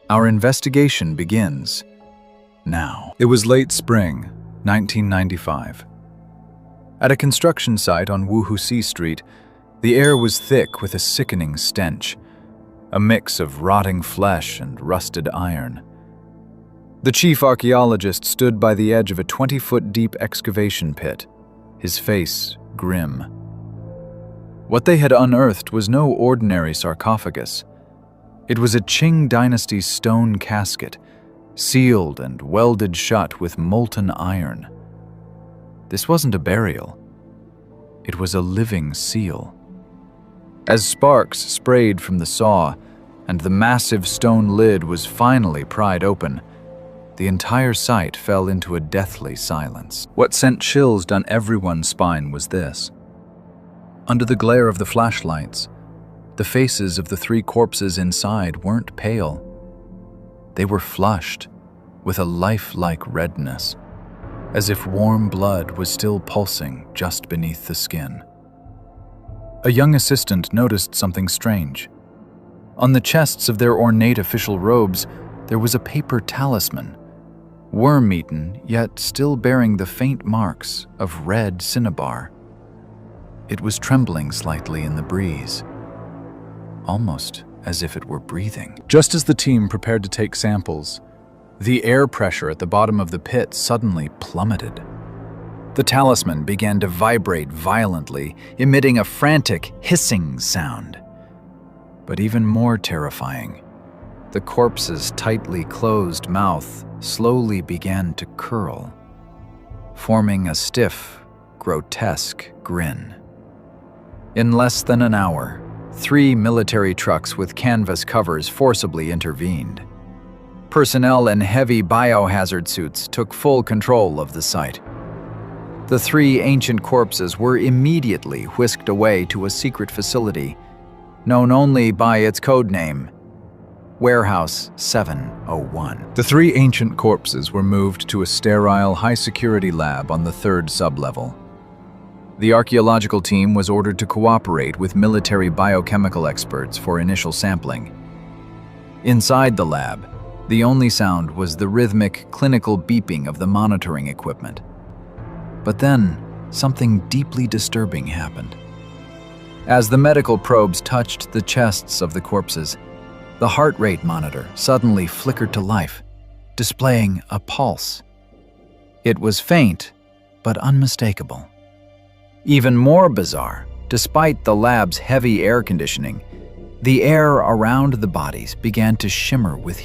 Our investigation begins now. It was late spring, 1995. At a construction site on Wuhusi Street, the air was thick with a sickening stench, a mix of rotting flesh and rusted iron. The chief archaeologist stood by the edge of a 20-foot-deep excavation pit, his face grim. What they had unearthed was no ordinary sarcophagus. It was a Qing dynasty stone casket, sealed and welded shut with molten iron. This wasn't a burial. It was a living seal. As sparks sprayed from the saw and the massive stone lid was finally pried open, the entire site fell into a deathly silence. What sent chills down everyone's spine was this. Under the glare of the flashlights, the faces of the 3 corpses inside weren't pale. They were flushed with a lifelike redness, as if warm blood was still pulsing just beneath the skin. A young assistant noticed something strange. On the chests of their ornate official robes, there was a paper talisman, worm-eaten, yet still bearing the faint marks of red cinnabar. It was trembling slightly in the breeze, almost as if it were breathing. Just as the team prepared to take samples, the air pressure at the bottom of the pit suddenly plummeted. The talisman began to vibrate violently, emitting a frantic hissing sound. But even more terrifying, the corpse's tightly closed mouth slowly began to curl, forming a stiff, grotesque grin. In less than an hour, 3 military trucks with canvas covers forcibly intervened. Personnel in heavy biohazard suits took full control of the site. The 3 ancient corpses were immediately whisked away to a secret facility, known only by its code name, Warehouse 701. The 3 ancient corpses were moved to a sterile, high-security lab on the 3rd sublevel. The archaeological team was ordered to cooperate with military biochemical experts for initial sampling. Inside the lab, the only sound was the rhythmic, clinical beeping of the monitoring equipment. But then, something deeply disturbing happened. As the medical probes touched the chests of the corpses, the heart rate monitor suddenly flickered to life, displaying a pulse. It was faint, but unmistakable. Even more bizarre, despite the lab's heavy air conditioning, the air around the bodies began to shimmer with